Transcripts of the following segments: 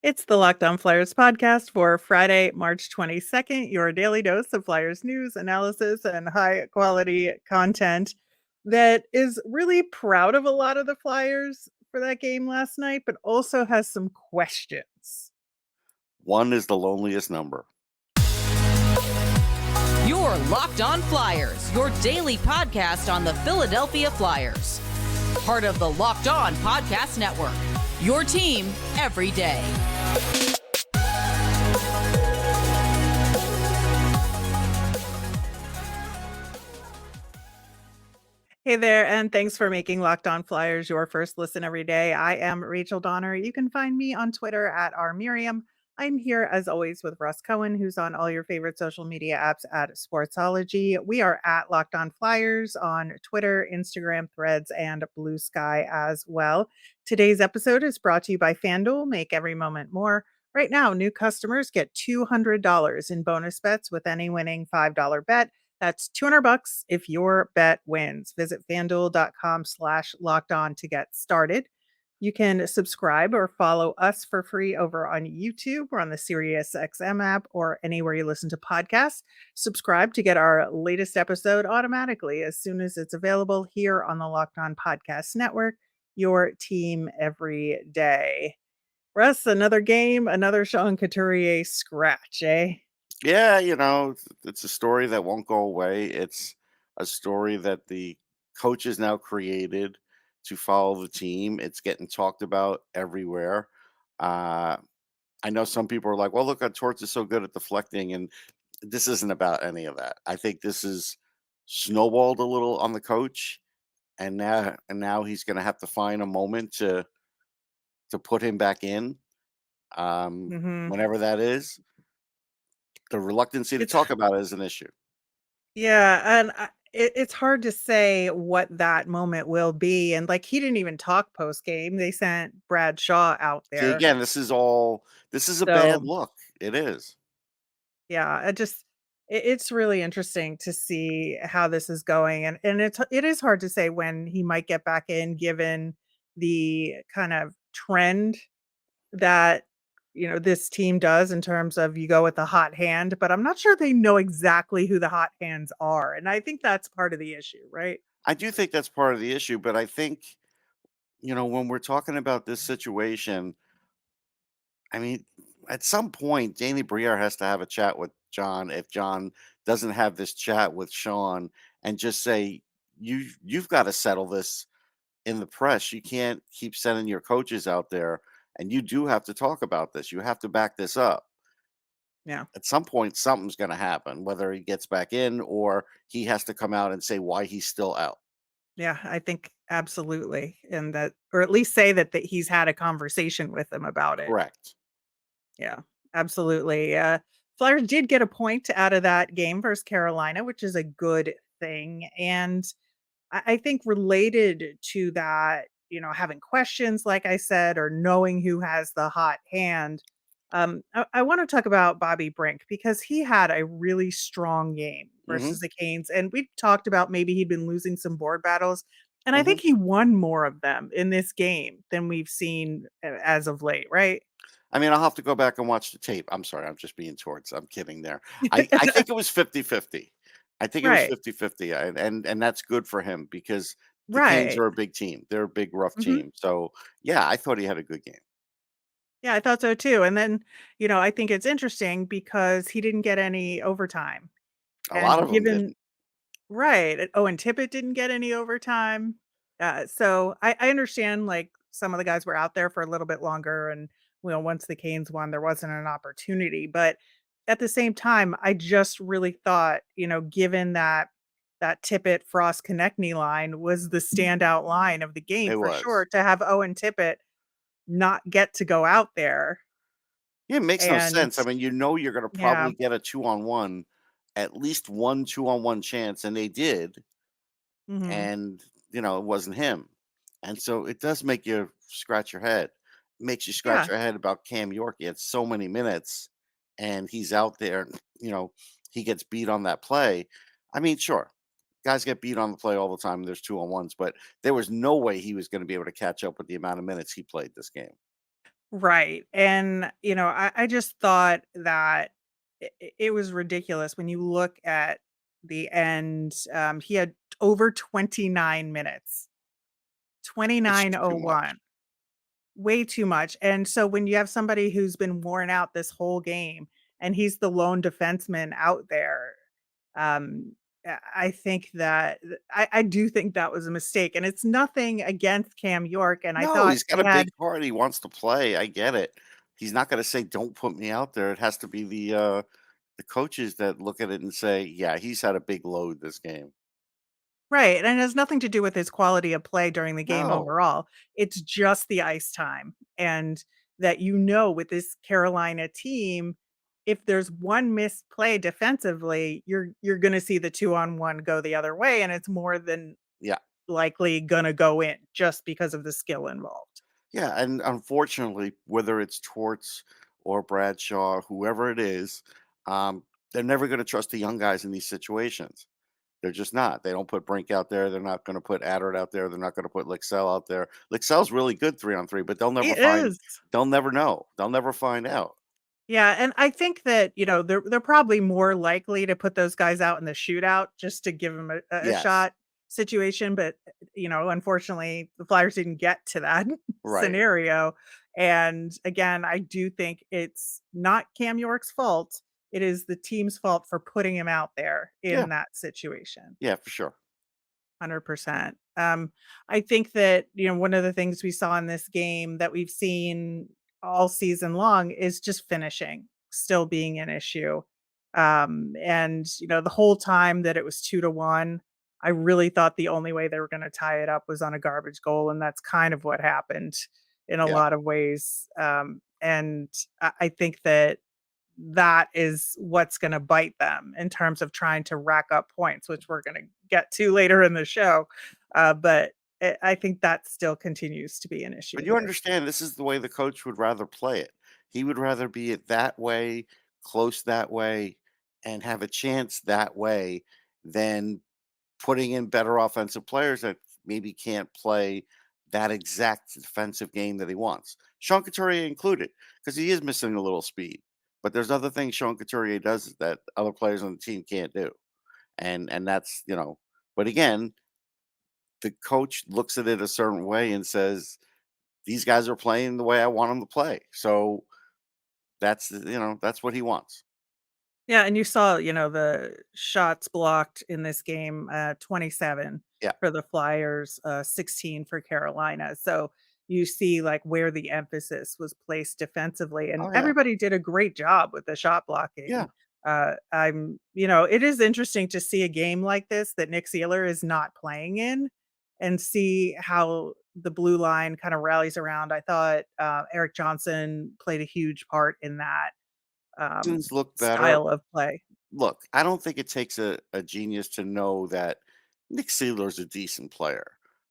It's the Locked On Flyers podcast for Friday, March 22nd, your daily dose of Flyers news, analysis, and high quality content that is really proud of a lot of the Flyers for that game last night, but also has some questions. One is the loneliest number. Your Locked On Flyers, your daily podcast on the Philadelphia Flyers. Part of the Locked On Podcast Network, your team every day. Hey there, and thanks for making Locked On Flyers your first listen every day. I am Rachel Donner. You can find me on Twitter at rmiriam. I'm here as always with Russ Cohen, who's on all your favorite social media apps at Sportsology. We are at Locked On Flyers on Twitter, Instagram, Threads, and Blue Sky as well. Today's episode is brought to you by FanDuel. Make every moment more. Right now, new customers get $200 in bonus bets with any winning $5 bet. That's $200 if your bet wins. Visit fanduel.com/locked on to get started. You can subscribe or follow us for free over on YouTube or on the SiriusXM app or anywhere you listen to podcasts. Subscribe to get our latest episode automatically as soon as it's available here on the Locked On Podcast Network, your team every day. Russ, another game, another Sean Couturier scratch, eh? Yeah, it's a story that won't go away. It's a story that the coaches now created to follow the team. It's getting talked about everywhere. Uh, I know some people are like, well, look, Torts is so good at deflecting, and this isn't about any of that. I think this is snowballed a little on the coach, and now he's going to have to find a moment to put him back in, Mhm. whenever that is. The reluctancy to It's talk about it is an issue. Yeah, and it's hard to say what that moment will be, and, like, he didn't even talk post game, they sent Brad Shaw out See, there. again, this is a bad So, look. It is. yeah, it's really interesting to see how this is going, and it is hard to say when he might get back in given the kind of trend that, this team does in terms of you go with the hot hand, but I'm not sure they know exactly who the hot hands are, and I think that's part of the issue, right? I do think that's part of the issue, but I think, when we're talking about this situation, I mean, at some point, Danny Briere has to have a chat with John if John doesn't have this chat with Sean and just say, you've got to settle this in the press. You can't keep sending your coaches out there, and you do have to talk about this. You have to back this up. Yeah. At some point, something's going to happen, whether he gets back in or he has to come out and say why he's still out. Yeah, I think absolutely, and that or at least say that he's had a conversation with them about it. Correct. Yeah, absolutely. Flyers did get a point out of that game versus Carolina, which is a good thing, and I think related to that, having questions, like I said, or knowing who has the hot hand. I want to talk about Bobby Brink because he had a really strong game Hmm. versus the Canes. And we talked about maybe he'd been losing some board battles. And I Hmm. think he won more of them in this game than we've seen as of late, right? I mean, I'll have to go back and watch the tape. I'm sorry. I'm just being towards. I'm kidding there. I think it was 50-50. I think it was Right. 50-50. And that's good for him because the Canes Right. are a big team. They're a big, rough Mhm. team. So, yeah, I thought he had a good game. Yeah, I thought so too. And then, I think it's interesting because he didn't get any overtime. A lot And of them given didn't. Right, and Owen Tippett didn't get any overtime. So I understand, like, some of the guys were out there for a little bit longer and, once the Canes won, there wasn't an opportunity, but at the same time, I just really thought, given that Tippett, Frost, Konechny line was the standout line of the game It for was. sure, to have Owen Tippett not get to go out there Yeah, it makes no and sense. I mean, you're going to yeah, probably get a 2-on-1, at least one 2-on-1 chance, and they did. mhm, And it wasn't him, and so it does make you scratch your head. Makes you scratch yeah. your head about Cam York. He had so many minutes, and he's out there. You know, he gets beat on that play. I mean, sure, guys get beat on the play all the time. There's 2-on-1s, but there was no way he was going to be able to catch up with the amount of minutes he played this game. Right. And, I just thought that it was ridiculous when you look at the end. He had over 29 minutes, It's too much. 29:01, way too much. And so when you have somebody who's been worn out this whole game and he's the lone defenseman out there, um, I think that I do think that was a mistake. And it's nothing against Cam York. And I No, thought he's got he a had big heart, he wants to play, I get it. He's not gonna say, "Don't put me out there." It has to be the coaches that look at it and say, "Yeah, he's had a big load this game." right, and it has nothing to do with his quality of play during the game No. overall. It's just the ice time, and that with this Carolina team, if there's one missed play defensively, you're gonna see the 2-on-1 go the other way, and it's more than Yeah. likely gonna go in just because of the skill involved. Yeah, and unfortunately, whether it's Torts or Bradshaw, whoever it is, they're never gonna trust the young guys in these situations. They're just not. They don't put Brink out there. They're not gonna put Adder out there. They're not gonna put Lixell out there. Lixell's really good 3-on-3, but He is. they'll never know. They'll never find out. Yeah, and I think that, they're probably more likely to put those guys out in the shootout just to give them a Yes. shot situation, but, unfortunately, the Flyers didn't get to that Right. scenario, and again, I do think it's not Cam York's fault, it is the team's fault for putting him out there Yeah. in that situation. Yeah, for sure. 100%. I think that, one of the things we saw in this game that we've seen all season long is just finishing still being an issue. And, the whole time that it was 2-1, I really thought the only way they were going to tie it up was on a garbage goal. And that's kind of what happened in a Yeah. lot of ways. And I think that that is what's gonna bite them in terms of trying to rack up points, which we're gonna get to later in the show. But I think that still continues to be an issue But you here. understand this is the way the coach would rather play it. He would rather be it that way, close that way, and have a chance that way than putting in better offensive players that maybe can't play that exact defensive game that he wants. Sean Couturier included, because he is missing a little speed. But there's other things Sean Couturier does that other players on the team can't do. And that's, but again, the coach looks at it a certain way and says, these guys are playing the way I want them to play. So that's what he wants. Yeah, and you saw, the shots blocked in this game, 27 Yeah. for the Flyers, 16 for Carolina. So you see like where the emphasis was placed defensively, and Oh yeah. everybody did a great job with the shot Yeah. blocking. It is interesting to see a game like this that Nick Seeler is not playing in and see how the blue line kind of rallies around. I thought Eric Johnson played a huge part in that Things look better. style of play. Look, I don't think it takes a genius to know that Nick Seeler's a decent player,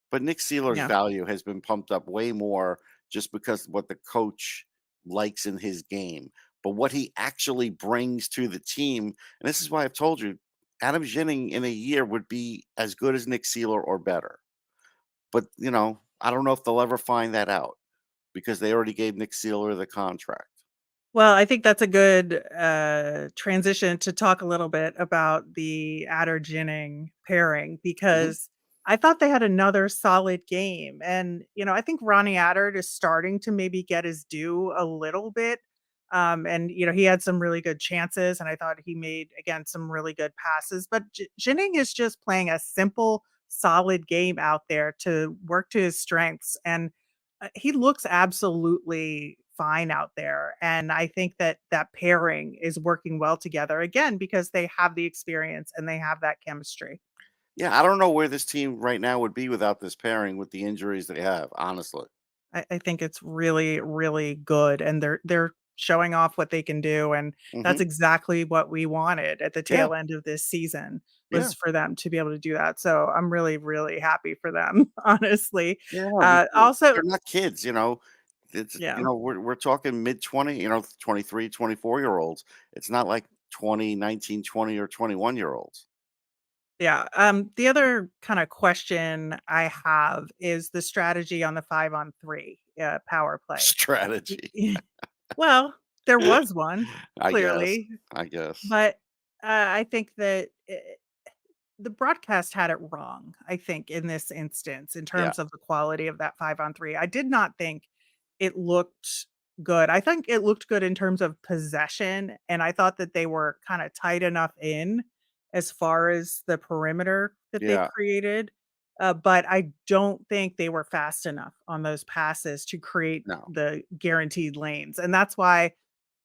but Nick Seeler's Yeah. value has been pumped up way more just because what the coach likes in his game, but what he actually brings to the team. And this is why I've told you, Adam Jennings in a year would be as good as Nick Seeler or better. But I don't know if they'll ever find that out because they already gave Nick Seeler the contract. Well, I think that's a good, transition to talk a little bit about the Adder-Ginning pairing Mhm. because I thought they had another solid game, and, I think Ronnie Attard is starting to maybe get his due a little bit, and, he had some really good chances, and I thought he made, again, some really good passes, but Ginning is just playing a simple, solid game out there to work to his strengths, and he looks absolutely fine out there, and I think that that pairing is working well together, again, because they have the experience and they have that chemistry. Yeah, I don't know where this team right now would be without this pairing with the injuries they have, honestly. I think it's really, really good, and they're showing off what they can do, and that's Mhm. exactly what we wanted at the Yeah, tail end of this season, yeah, was for them to be able to do that, so I'm really, really happy for them, honestly. yeah, because Also they're not kids. It's yeah. we're talking mid-20, 23, 24-year-olds. It's not like 20, 19, 20, or 21-year-olds. Yeah. The other kind of question I have is the strategy on the 5-on-3. power play. Y Strategy. y well, there was one, I guess. clearly, I guess. but, I think that the broadcast had it wrong, I think, in this instance, in Yeah. terms of the quality of that 5-on-3. I did not think it looked good. I think it looked good in terms of possession, and I thought that they were kinda tight enough in as far as the perimeter that they Yeah. created, but I don't think they were fast enough on those passes to create No. the guaranteed lanes, and that's why,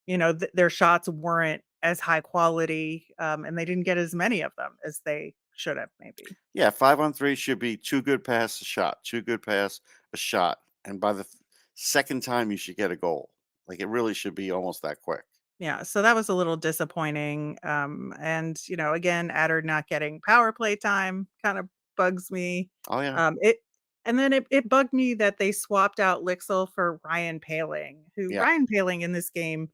their shots weren't as high quality, and they didn't get as many of them as they should have maybe. Yeah, 5-on-3 should be 2 good pass, a shot, 2 good pass, a shot, and by the 2nd time, you should get a goal. Like, it really should be almost that quick. Yeah, so that was a little disappointing, and, again, Adder not getting power play time kinda bugs me. Oh, yeah. It and then it bugged me that they swapped out Lixel for Ryan Paling, who Yeah. Ryan Paling in this game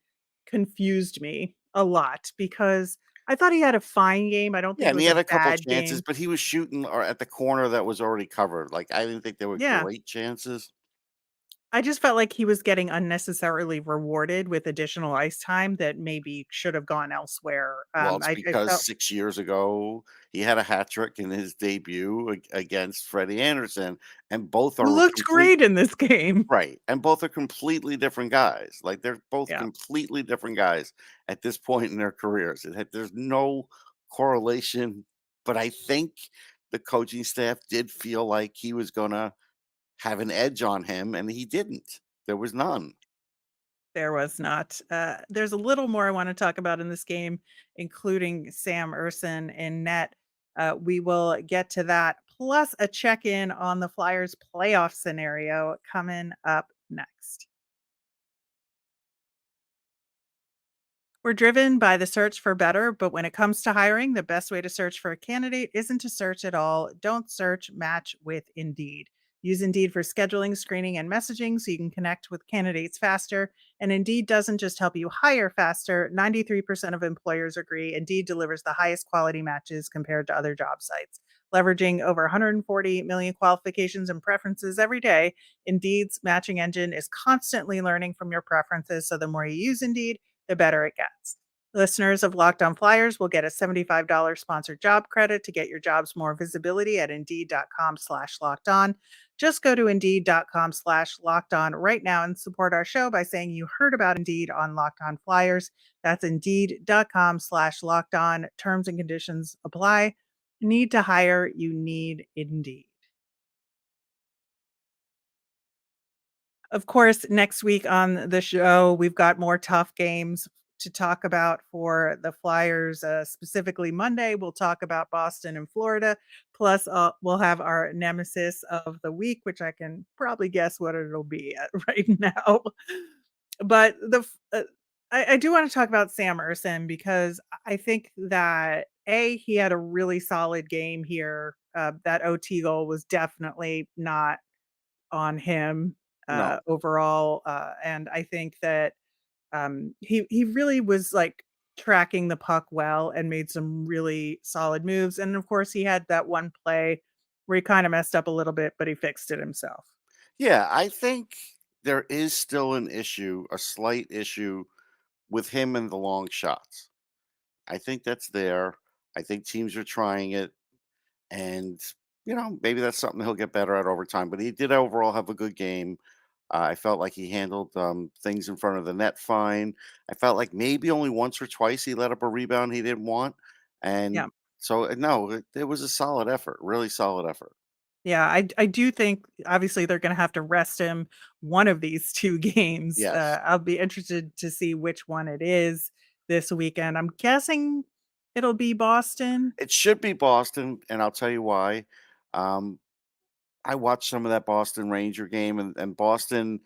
confused me a lot because I thought he had a fine game, I don't think Yeah, it and he was had a a couple bad chances, game. but he was shooting or at the corner that was already covered. Like, I didn't think they were Yeah. great chances. I just felt like he was getting unnecessarily rewarded with additional ice time that maybe should have gone elsewhere. Well, it's I because felt 6 years ago, he had a hat trick in his debut against Freddie Anderson, and both who are looked complete. great in this game. Right, and both are completely different guys. Like, they're both Yeah, completely different guys at this point in their careers. There's no correlation, but I think the coaching staff did feel like he was gonna have an edge on him, and he didn't. There was none. there was not. There's a little more I want to talk about in this game, including Sam Urson in net. We will get to that, plus a check in on the Flyers playoff scenario coming up next. We're driven by the search for better, but when it comes to hiring, the best way to search for a candidate isn't to search at all. Don't search, match with Indeed. Use Indeed for scheduling, screening, and messaging so you can connect with candidates faster. And Indeed doesn't just help you hire faster. 93% of employers agree Indeed delivers the highest quality matches compared to other job sites. Leveraging over 140 million qualifications and preferences every day, Indeed's matching engine is constantly learning from your preferences. So the more you use Indeed, the better it gets. Listeners of Locked On Flyers will get a $75 sponsored job credit to get your jobs more visibility at indeed.com/locked on. Just go to indeed.com/locked on right now and support our show by saying you heard about Indeed on Locked On Flyers. That's indeed.com/locked on. Terms and conditions apply. Need to hire, you need Indeed. Of course, next week on the show, we've got more tough games to talk about for the Flyers. Specifically, Monday, we'll talk about Boston and Florida. Plus, we'll have our nemesis of the week, which I can probably guess what it'll be at right now. But I do want to talk about Sam Urson because I think that he had a really solid game here. That OT goal was definitely not on him, No. overall, and I think that, he really was, like, tracking the puck well and made some really solid moves, and of course, he had that one play where he kinda messed up a little bit, but he fixed it himself. Yeah, I think there is still a slight issue with him and the long shots. I think that's there. I think teams are trying it, and maybe that's something he'll get better at over time. But he did overall have a good game. I felt like he handled things in front of the net fine. I felt like maybe only once or twice he let up a rebound he didn't want, Yeah. and so no, it was a solid effort, really solid effort. Yeah, I do think, obviously, they're gonna have to rest him one of these 2 games. Yes, I'll be interested to see which one it is this weekend. I'm guessing it'll be Boston. it should be Boston, and I'll tell you why. Um, I watched some of that Boston Ranger game, and Boston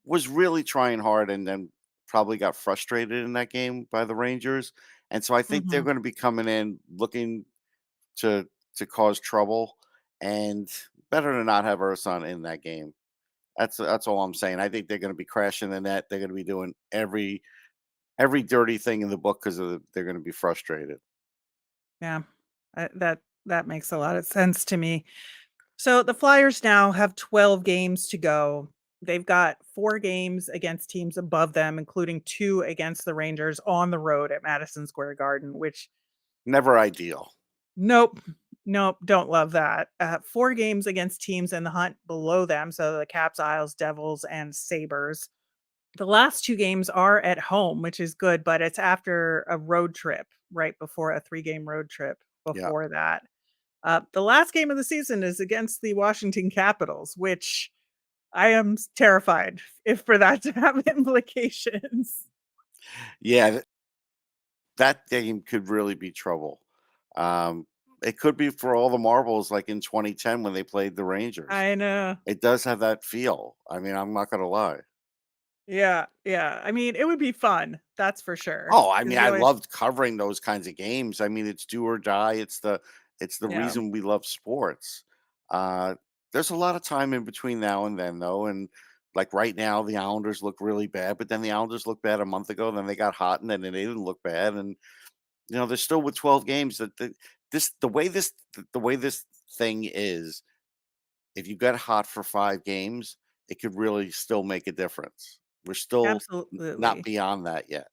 was really trying hard and then probably got frustrated in that game by the Rangers. And so I think they're Mhm. going to be coming in looking to cause trouble, and better to not have Urson in that game. That's all I'm saying. I think they're going to be crashing the net. They're going to be doing every dirty thing in the book because they're going to be frustrated. Yeah, that makes a lot of sense to me. So the Flyers now have 12 games to go. They've got 4 games against teams above them, including 2 against the Rangers on the road at Madison Square Garden, which Never ideal. nope, nope, don't love that. 4 games against teams in the hunt below them, so the Caps, Isles, Devils, and Sabres. The last 2 games are at home, which is good, but it's after a road trip right before a 3-game road trip Yeah. before that. The last game of the season is against the Washington Capitals, which I am terrified if for that to have implications. Yeah, that game could really be trouble. Um, it could be for all the marbles like in 2010 when they played the Rangers. I know. It does have that feel. I mean, I'm not gonna lie. Yeah, yeah. I mean, it would be fun, that's for sure. Oh, I Because mean, you I always loved covering those kinds of games. I mean, it's do or die. It's the yeah, reason we love sports. Uh, there's a lot of time in between now and then, though, and like right now, the Islanders look really bad, but then the Islanders looked bad a month ago. Then they got hot, and then they didn't look bad, and they're still with 12 games. The way this thing is, if you get hot for 5 games, it could really still make a difference. We're still not absolutely. beyond that yet.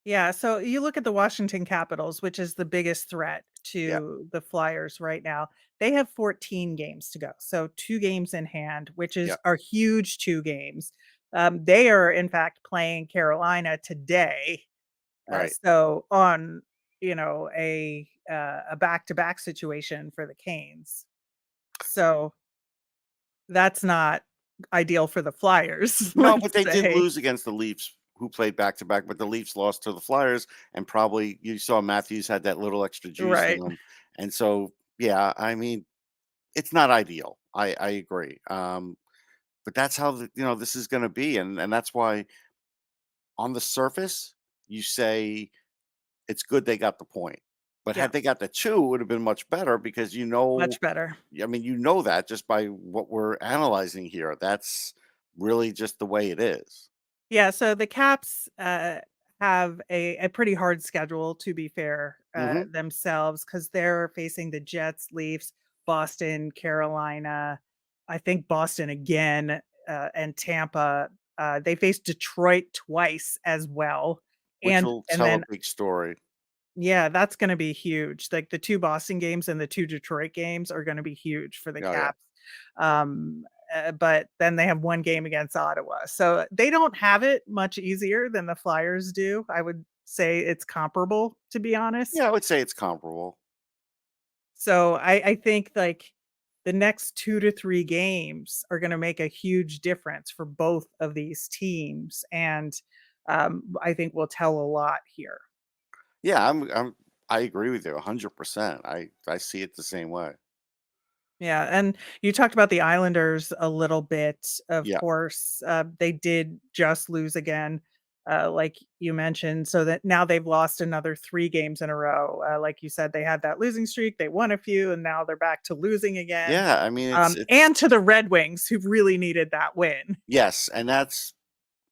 Yeah, so you look at the Washington Capitals, which is the biggest threat Yeah, to the Flyers right now. They have 14 games to go. So 2 games in hand, which yeah, is are huge 2 games. They are in fact playing Carolina today. right. So on, a back-to-back situation for the Canes. So that's not ideal for the Flyers, No, let's but they did say. lose against the Leafs, who played back to back, but the Leafs lost to the Flyers, and probably you saw Matthews had that little extra juice in Right. him, and so yeah, I mean, it's not ideal. I agree, but that's how this is going to be, and that's why on the surface you say it's good they got the point, but Yeah, had they got the two, it would have been much better because much better. I mean, that just by what we're analyzing here. That's really just the way it is. Yeah, so the Caps, have a pretty hard schedule, to be fair, Hmm. themselves, because 'cause they're facing the Jets, Leafs, Boston, Carolina, I think Boston again, and Tampa. They faced Detroit twice as well, Which and will and tell a then big story. yeah, that's gonna be huge. Like, the 2 Boston games and the 2 Detroit games are gonna be huge for the Oh, yeah. Caps. Um, but then they have 1 game against Ottawa. So, they don't have it much easier than the Flyers do. I would say it's comparable, to be Yeah, honest. I would say it's comparable. So, I think, like, the next 2 to 3 games are gonna make a huge difference for both of these teams, and, I think will tell a lot here. Yeah, I agree with you 100%. I see it the same way. Yeah, and you talked about the Islanders a little bit, of Yeah. course, they did just lose again, like you mentioned, so that now they've lost another 3 games in a row, like you said, they had that losing streak, they won a few, and now they're back to losing again, Yeah, I mean, it's and to the Red Wings, who really needed that win. yes, and that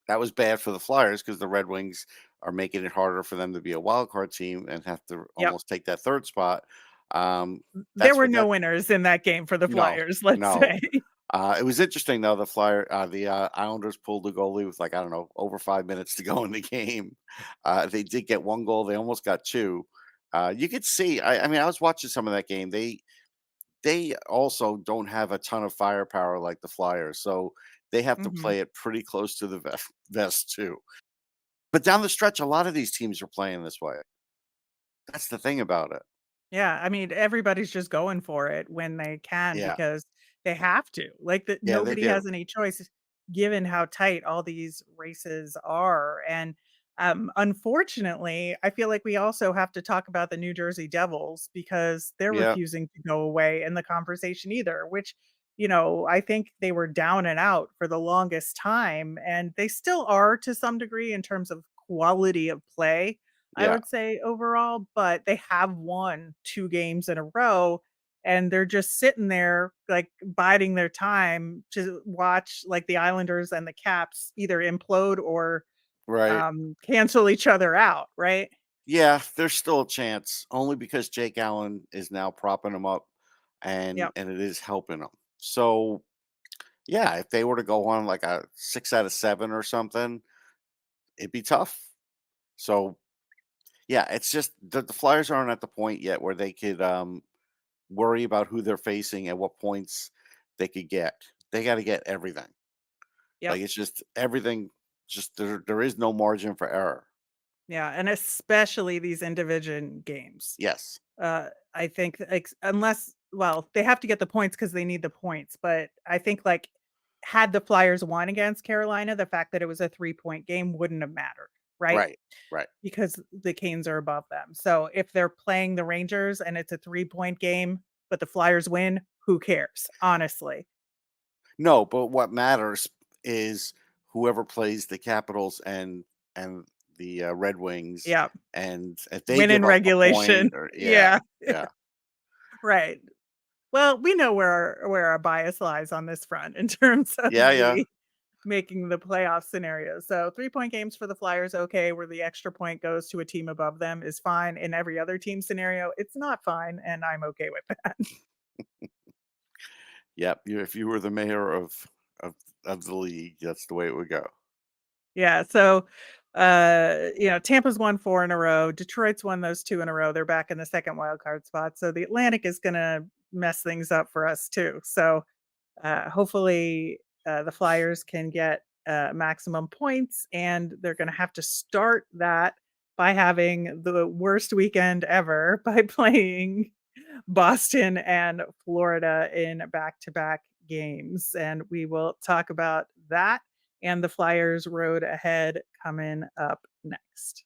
was bad for the Flyers because the Red Wings are making it harder for them to be a wild card team and have to Yep. almost take that 3rd spot. There That's were what no that winners in that game for the no, Flyers, let's no. say. It was interesting though. The Islanders pulled the goalie with like I don't know over 5 minutes to go in the game. They did get 1 goal. They almost got two. You could see. I mean, I was watching some of that game. They also don't have a ton of firepower like the Flyers, so they have to Mhm. play it pretty close to the vest too. But down the stretch, a lot of these teams are playing this way. That's the thing about it. Yeah, I mean, everybody's just going for it when they can Yeah, because they have to. Like that yeah, they nobody do. has any choice given how tight all these races are. And unfortunately, I feel like we also have to talk about the New Jersey Devils because they're Yeah, refusing to go away in the conversation either, which I think they were down and out for the longest time and they still are to some degree in terms of quality of play I yeah, would say overall, but they have won 2 games in a row, and they're just sitting there, like, biding their time to watch, like, the Islanders and the Caps either implode or, right. cancel each other out, right? Yeah, there's still a chance only because Jake Allen is now propping him up Yep. and it is helping him. So, Yeah, if they were to go on like a 6 out of 7 or something, it'd be tough. So, yeah, it's just the Flyers aren't at the point yet where they could, worry about who they're facing and what points they could get. They gotta get everything. Yep. Like, it's just everything just there is no margin for error. Yeah, and especially these in division games. Yes. I think unless well, they have to get the points because they need the points, but I think, like, had the Flyers won against Carolina, the fact that it was a 3-point game wouldn't have mattered, right? Right, right. Because the Canes are above them. So if they're playing the Rangers and it's a 3-point game, but the Flyers win, who cares, honestly? No, but what matters is whoever plays the Capitals and the, Red Wings, Yeah, and if they win give in up a regulation. point or yeah, Yeah, yeah. right. Well, we know where our bias lies on this front in terms of Yeah, yeah. the making the playoff scenario. So 3-point games for the Flyers, okay, where the extra point goes to a team above them is fine. In every other team scenario, it's not fine, and I'm okay with that. Yep, if you were the mayor of of the league, that's the way it would go. Yeah, so, Tampa's won 4 in a row, Detroit's won those 2 in a row, they're back in the 2nd wild card spot, so the Atlantic is gonna mess things up for us too. So, hopefully, the Flyers can get, maximum points, and they're gonna have to start that by having the worst weekend ever by playing Boston and Florida in back-to-back games, and we will talk about that and the Flyers road ahead coming up next.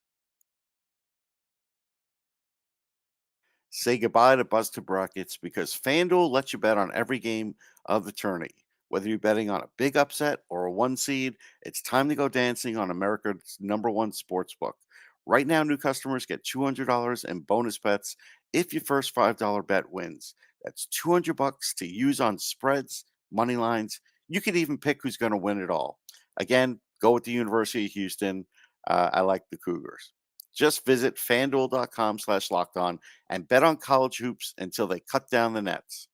Say goodbye to busted brackets because FanDuel lets you bet on every game of the tourney. Whether you're betting on a big upset or a one seed, it's time to go dancing on America's #1 sportsbook. Right now, new customers get $200 in bonus bets if your first $5 bet wins. That's $200 to use on spreads, money lines. You can even pick who's going to win it all. Again, go with the University of Houston. I like the Cougars. Just visit fanduel.com/locked on and bet on college hoops until they cut down the nets.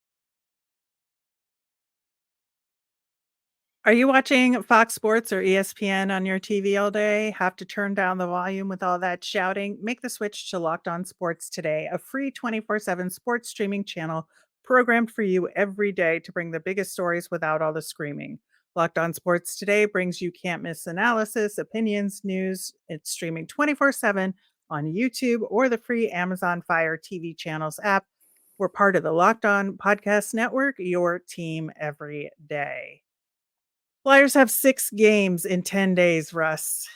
Are you watching Fox Sports or ESPN on your TV all day? Have to turn down the volume with all that shouting? Make the switch to Locked On Sports today, a free 24/7 sports streaming channel programmed for you every day to bring the biggest stories without all the screaming. Locked On Sports today brings you can't miss analysis, opinions, news. It's streaming 24/7 on YouTube or the free Amazon Fire TV channels app. We're part of the Locked On Podcast Network, your team every day. Flyers have 6 games in 10 days, Russ.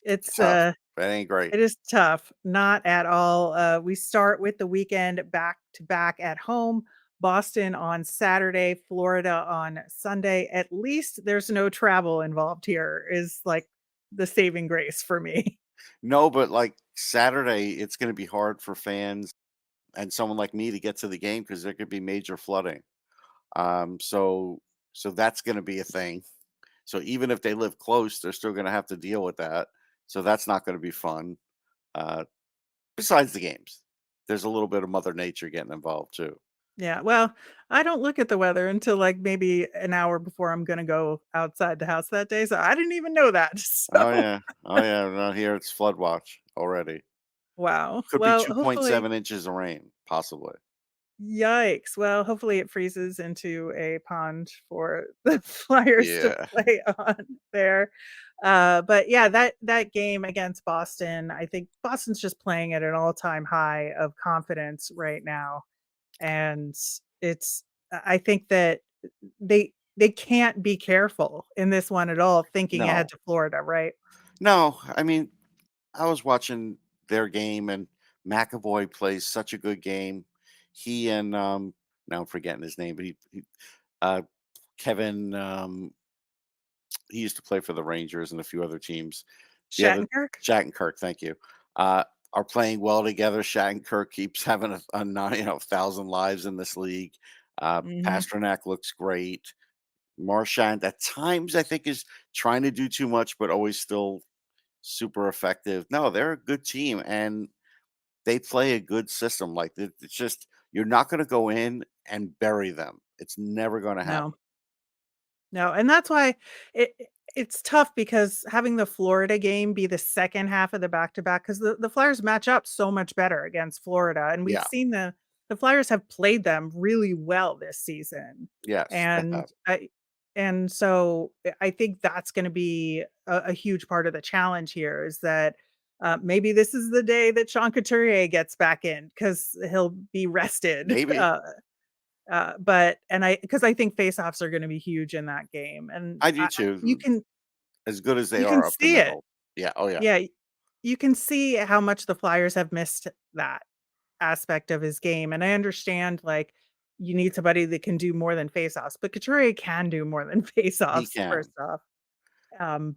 It's, Tough. That ain't great. it is tough, not at all. We start with the weekend back to back at home, Boston on Saturday, Florida on Sunday. At least there's no travel involved here is, like, the saving grace for me. No, but like Saturday, it's going to be hard for fans and someone like me to get to the game because there could be major flooding. So that's going to be a thing. So even if they live close, they're still going to have to deal with that. So that's not going to be fun. Uh, besides the games, there's a little bit of Mother Nature getting involved too. Yeah, well, I don't look at the weather until, like, maybe an hour before I'm gonna go outside the house that day, so I didn't even know that. Oh So, yeah, oh yeah. Around here, it's flood watch already. wow. Could be Well, hopefully 2.7 inches of rain, possibly. yikes. Well, hopefully it freezes into a pond for the Flyers to Yeah. play on there. But yeah, that game against Boston, I think Boston's just playing at an all-time high of confidence right now, and it's I think that they can't be careful in this one at all, thinking ahead No, to Florida, right? no. I mean, I was watching their game, and McAvoy plays such a good game. He and now I'm forgetting his name, but he uh, Kevin. He used to play for the Rangers and a few other teams. The other Shattenkirk? Shattenkirk, thank you. Are playing well together. Shattenkirk keeps having a nine, 1,000 lives in this league. Mhm. Pasternak looks great. Marchand at times I think is trying to do too much, but always still super effective. No, they're a good team and they play a good system. Like it's just you're not going to go in and bury them. It's never going to No. happen. No, and that's why it's tough because having the Florida game be the second half of the back-to-back, 'cause the Flyers match up so much better against Florida, and we've Yeah. seen the Flyers have played them really well this season, Yes, they have. and so I think that's gonna be a huge part of the challenge here is that, maybe this is the day that Sean Couturier gets back in because 'cause he'll be rested, Maybe. but and I because I think faceoffs are gonna be huge in that game, and I do I you too. can As good as they you can are up the see it. middle. Yeah, oh yeah. Yeah, you can see how much the Flyers have missed that aspect of his game, and I understand, like, you need somebody that can do more than faceoffs, but Couturier can do more than He faceoffs, first can. off.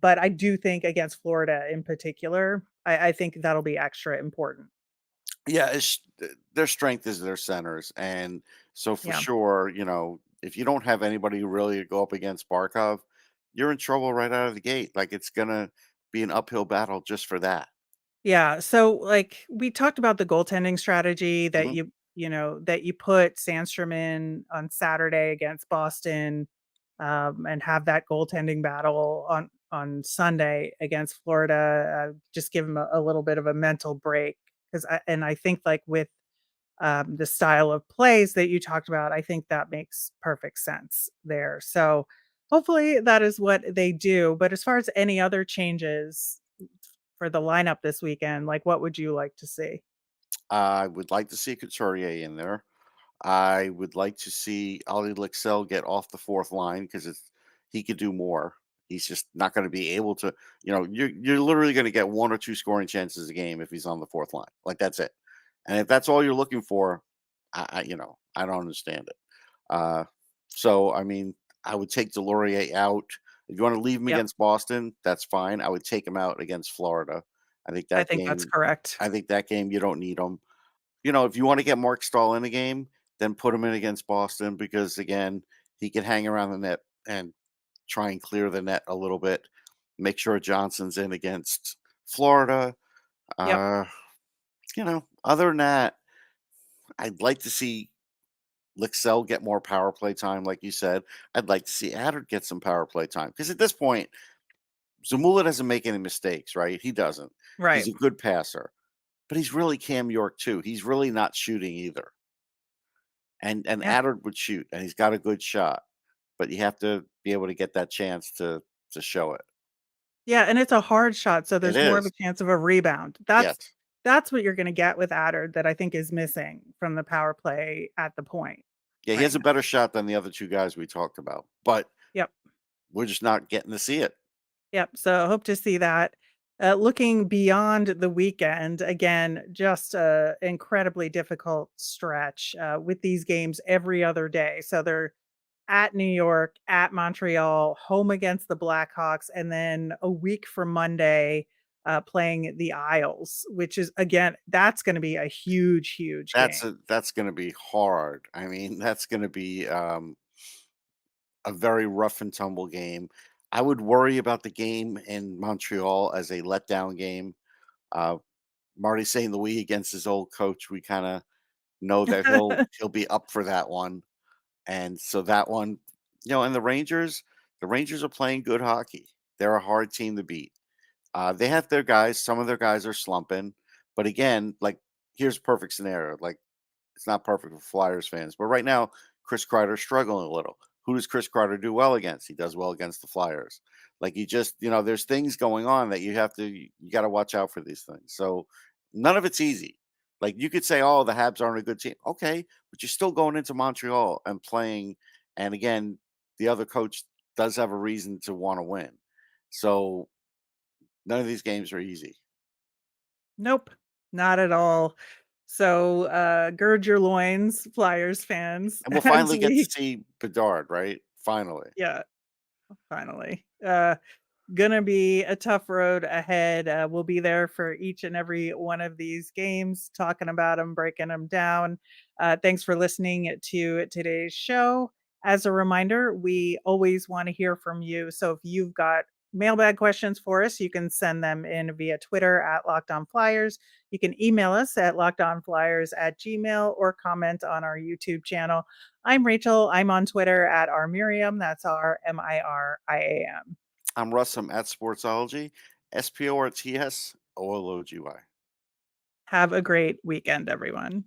But I do think against Florida in particular, I think that'll be extra important. Yeah, their strength is their centers, and so for Yeah. sure, if you don't have anybody really to go up against Barkov, you're in trouble right out of the gate. Like it's gonna be an uphill battle just for that. Yeah, so, like, we talked about the goaltending strategy that Mhm. that you put Sandstrom in on Saturday against Boston, and have that goaltending battle on Sunday against Florida, just give 'em a little bit of a mental break, 'cause I think, like, with, the style of plays that you talked about, I think that makes perfect sense there, so, hopefully, that is what they do, but as far as any other changes for the lineup this weekend, like, what would you like to see? I would like to see Couturier in there. I would like to see Ali Lixell get off the fourth line because it's he could do more. He's just not going to be able to. You're literally going to get one or two scoring chances a game if he's on the fourth line. Like that's it. And if that's all you're looking for, I don't understand it. Uh, so I mean, I would take Delorier out. If you want to leave him Yep, against Boston, that's fine. I would take him out against Florida. I think I that think that's game. correct. I think that game you don't need him. If you want to get Mark Stahl in a game, then put him in against Boston because again, he can hang around the net and try and clear the net a little bit. Make sure Johnson's in against Florida. Yep. Uh, other than that, I'd like to see Lixell get more power play time, like you said. I'd like to see Adder get some power play time because at this point, Zamula doesn't make any mistakes, right? He doesn't. He's Right. a good passer, but he's really Cam York too. He's really not shooting either. And Yep. Adder would shoot, and he's got a good shot, but you have to be able to get that chance to show it. Yeah, and it's a hard shot, so It there's more of is. a chance of a rebound. Yes. That's what you're gonna get with Adder that I think is missing from the power play at the point Yeah, he right has a now. better shot than the other 2 guys we talked about, but Yep. we're just not getting to see it. Yep, so hope to see that. Looking beyond the weekend, again, just a incredibly difficult stretch, with these games every other day. So they're at New York, at Montreal, home against the Blackhawks, and then a week from Monday, playing the Isles, which is again, that's gonna be a huge, huge game. That's gonna be hard. I mean, that's gonna be, a very rough and tumble game. I would worry about the game in Montreal as a letdown game. Uh, Marty St. Louis against his old coach, we kinda know that he'll be up for that one. And so that one, and the Rangers are playing good hockey. They're a hard team to beat. They have their guys. Some of their guys are slumping, but again, like here's a perfect scenario. Like it's not perfect for Flyers fans, but right now Chris Kreider's struggling a little. Who does Chris Kreider do well against? He does well against the Flyers. Like you just, there's things going on that you got to watch out for these things. So none of it's easy. Like you could say, oh, the Habs aren't a good team. Okay, but you're still going into Montreal and playing. And again, the other coach does have a reason to want to win. So none of these games are easy. Nope, not at all. So, gird your loins, Flyers fans, And we'll as finally get to we see Bedard, right? Finally. yeah, finally. Gonna be a tough road ahead. We'll be there for each and every one of these games, talking about them, breaking them down. Thanks for listening to today's show. As a reminder, we always want to hear from you. So if you've got mailbag questions for us, you can send them in via Twitter at Locked On Flyers. You can email us at lockedonflyers@gmail or comment on our YouTube channel. I'm Rachel. I'm on Twitter at rmiriam. That's RMIRIAM. I'm Russ. I'm at Sportsology, SPORTSOLOGY. Have a great weekend, everyone.